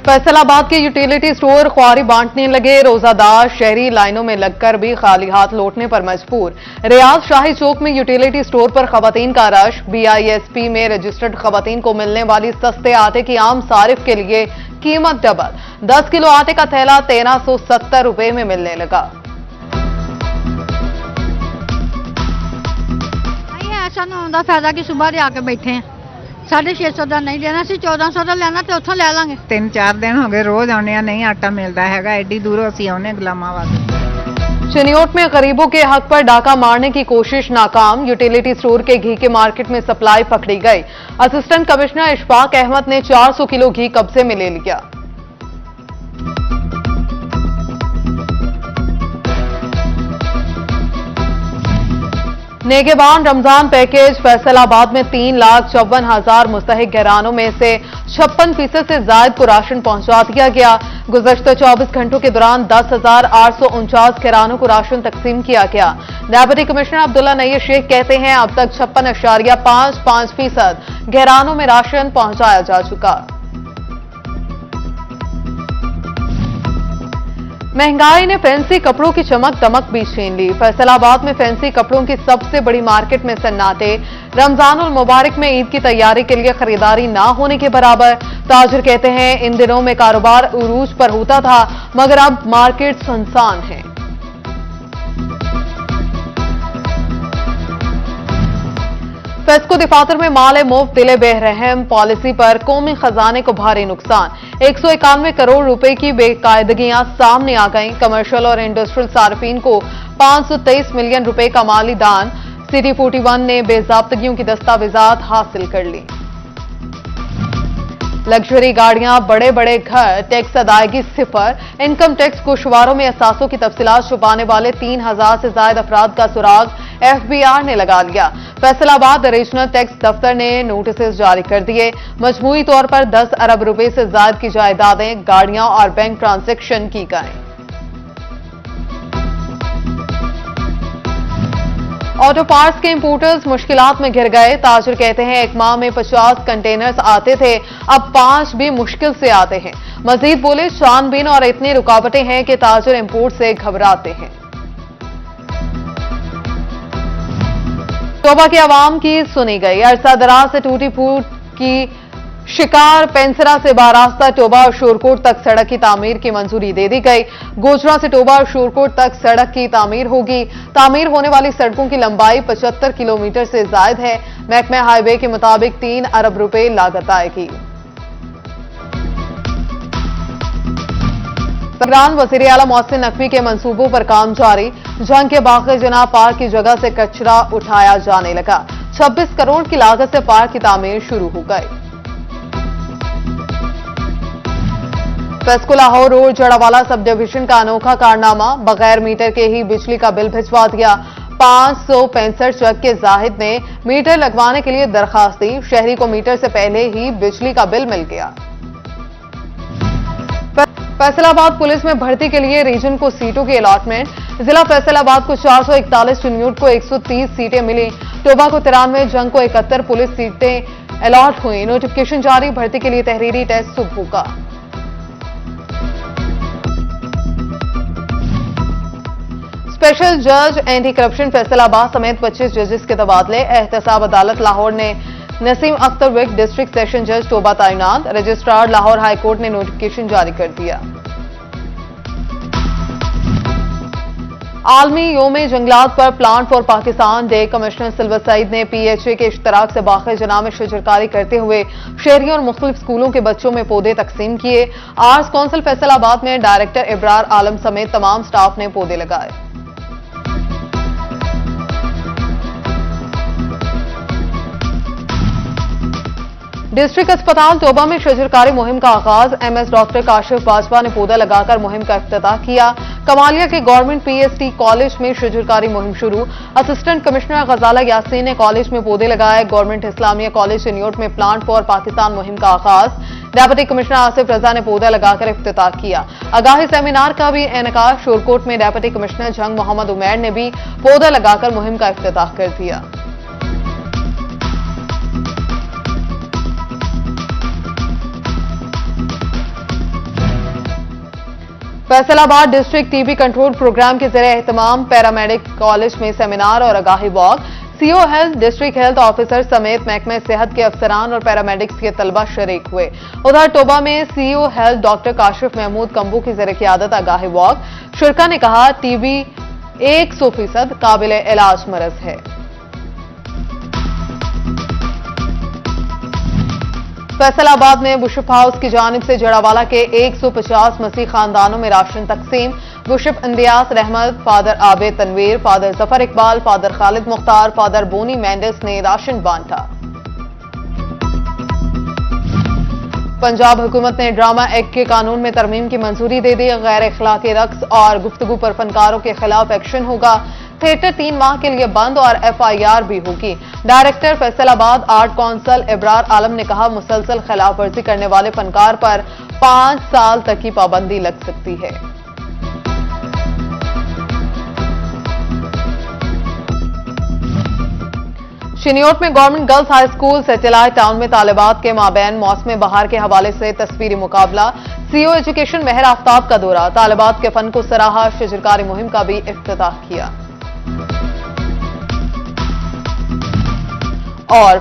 फैसलाबाद के utility store ख्वारी बांटने लगे। रोजादार शहरी लाइनों में लगकर भी खाली हाथ लौटने पर मजबूर। रियाज शाही चौक में यूटिलिटी स्टोर पर खवातीन का रश। BISP में रजिस्टर्ड खवातीन को मिलने वाली सस्ते आटे की आम सारिफ के लिए कीमत डबल। 10 किलो आटे का थैला 1370 रुपए में मिलने लगा। ऐसा ना होता फायदा कि सुबह दे आके बैठे हैं 650 का नहीं लेना, 1400 का लेना तो उठों ले लांगे। 3-4 दिन हो गए रोज आने नहीं आटा मिलता हैगा, एडी दूरों असी आने गुलामाबाद। चिन्योट में गरीबों के हक पर डाका मारने की कोशिश नाकाम। यूटिलिटी स्टोर के घी के मार्केट में सप्लाई पकड़ी गई। असिस्टेंट कमिश्नर इशफाक अहमद ने 400 किलो घी कब्जे में ले लिया। नेगेबान रमजान पैकेज फैसलाबाद में 3,54,000 मुस्तहिक घरानों में से 56% से ज्यादा को राशन पहुंचा दिया गया। गुज़श्ता 24 घंटों के दौरान 10,849 घरानों को राशन तकसीम किया गया। डेप्यूटी कमिश्नर अब्दुल्ला नईर शेख कहते हैं अब तक 56.55% घरानों में राशन पहुंचाया जा चुका। महंगाई ने फैंसी कपड़ों की चमक दमक भी छीन ली। फैसलाबाद में फैंसी कपड़ों की सबसे बड़ी मार्केट में सन्नाटे। रमजानुल मुबारक में ईद की तैयारी के लिए खरीदारी ना होने के बराबर। ताजिर कहते हैं इन दिनों में कारोबार उरूज पर होता था मगर अब मार्केट सुनसान है। फेस्को दफातर में माल मुफ्त दिले बेरहम पॉलिसी पर कौमी खजाने को भारी नुकसान। 191 करोड़ रुपए की बेकायदगियां सामने आ गईं। कमर्शियल और इंडस्ट्रियल सार्फिन को 523 मिलियन रुपए का माली दान। सिटी 41 ने बेजाब्तगियों की दस्तावेजात हासिल कर ली। लग्जरी गाड़ियां, बड़े बड़े घर, टैक्स अदायगी सिफर। इनकम टैक्स गोशवारों में असासों की तफसीलात छुपाने वाले 3000 से ज्यादा अफराद का सुराग FBR ने लगा लिया। फैसलाबाद रीजनल टैक्स दफ्तर ने नोटिस जारी कर दिए। मजमूई तौर पर 10 अरब रुपए से ज्यादा की जायदादें, गाड़ियां और बैंक ट्रांजैक्शन की गए। ऑटो पार्ट्स के इंपोर्टर्स मुश्किलात में घिर गए। ताजिर कहते हैं एक माह में 50 कंटेनर्स आते थे, अब 5 भी मुश्किल से आते हैं। मजीद बोले छानबीन और इतनी रुकावटें हैं कि ताजिर इंपोर्ट से घबराते हैं। तोबा की आवाम की सुनी गई। अरसा दराज से टूटी फूट की शिकार पेंसरा से बारास्ता टोबा और शोरकोट तक सड़क की तामीर की मंजूरी दे दी गई। गोजरा से टोबा और शोरकोट तक सड़क की तामीर होगी। तामीर होने वाली सड़कों की लंबाई 75 किलोमीटर से ज्यादा है। महकमा हाईवे के मुताबिक 3 अरब रुपए लागत आएगी। बगरान वज़ीर आला मोहसिन नकवी के मंसूबों पर काम जारी। जंग के बाग़ जनाब पार्क की जगह से कचरा उठाया जाने लगा। 26 करोड़ की लागत से पार्क की तामीर शुरू हो गई। FESCO Lahore road Jaranwala sub division का अनोखा कारनामा। बगैर मीटर के ही बिजली का बिल भिजवा दिया। 565 चक के जाहिद ने मीटर लगवाने के लिए दरखास्त दी। शहरी को मीटर से पहले ही बिजली का बिल मिल गया। फैसलाबाद पुलिस में भर्ती के लिए रीजन को सीटों की अलॉटमेंट। जिला फैसलाबाद को 441, चिन्यूट को 130 सीटें मिली। टोबा को 93, जंग को 71 पुलिस सीटें अलॉट हुई। नोटिफिकेशन जारी। भर्ती के लिए तहरीरी टेस्ट सुबह होगा। स्पेशल जज एंटी करप्शन फैसलाबाद समेत 25 जजेस के तबादले। एहतसाब अदालत लाहौर ने नसीम अख्तर विक डिस्ट्रिक्ट सेशन जज टोबा तैनात। रजिस्ट्रार लाहौर हाई कोर्ट ने नोटिफिकेशन जारी कर दिया। आलमी योम जंगलात पर plant for Pakistan day. Commissioner सिल्वर सईद ने PHA के इश्तराक से बाग़ जना में शिजरकारी करते हुए शहरियों और मुख्तलिफ स्कूलों के बच्चों में पौधे तकसीम किए। आर्ट्स काउंसिल फैसलाबाद में डायरेक्टर इब्रार आलम समेत तमाम स्टाफ ने पौधे लगाए। डिस्ट्रिक्ट अस्पताल टोबा में शजरकारी मुहिम का आगाज। MS डॉक्टर काशिफ बाजवा ने पौधा लगाकर मुहिम का इफ्तिताह किया। कमालिया के गवर्नमेंट PST कॉलेज में शजरकारी मुहिम शुरू। असिस्टेंट कमिश्नर गजाला यासीन ने कॉलेज में पौधे लगाए। गवर्नमेंट इस्लामिया कॉलेज चिन्योट में प्लांट फॉर पाकिस्तान मुहिम का आगाज। डेप्यूटी कमिश्नर आसिफ रजा ने पौधा लगाकर इफ्तिताह किया। आगाही सेमिनार का भी इनेकाद। शोरकोट में डेप्यूटी कमिश्नर जंग मोहम्मद उमैर ने भी पौधा लगाकर मुहिम का इफ्तिताह कर दिया। Faisalabad district TB control programme के जरिए एहतमाम पैरामेडिक कॉलेज में सेमिनार और आगाही walk. CEO health, district health officer समेत महकमे सेहत के अफसरान और पैरामेडिक्स के तलबा शरीक हुए। उधर टोबा में CEO health doctor Kashif Mahmood Kamboh की जरिए क़ियादत आगाही वॉक। शुरका ने कहा, टीबी 100% काबिल इलाज मरज है। फैसलाबाद में बुशप हाउस की जानिब से जड़ावाला के 150 मसीह खानदानों में राशन तकसीम। Bishop Indrias Rehmat, father Abid Tanveer, father Zafar Iqbal, father Khalid Mukhtar, father Bonnie Mendis ने राशन बांटा। पंजाब हुकूमत ने ड्रामा एक्ट के कानून में तरमीम की मंजूरी दे दी। गैर अखलाकी रक्स और गुफ्तगू पर फनकारों के खिलाफ एक्शन होगा। थिएटर 3 माह के लिए बंद और FIR भी होगी। Director Faisalabad art council Ibrar Alam ने कहा, मुसलसल खिलाफ वर्जी करने वाले फनकार पर 5 साल तक की पाबंदी लग सकती है। शिनियोट में government girls high school satellite town में तालिबात के माबैन मौसम बहार के हवाले से तस्वीरी मुकाबला। सीओ एजुकेशन मेहर आफ्ताब का दौरा, तालिबात के फन को सराहा, शजरकारी मुहिम का भी इफ्तिताह किया। और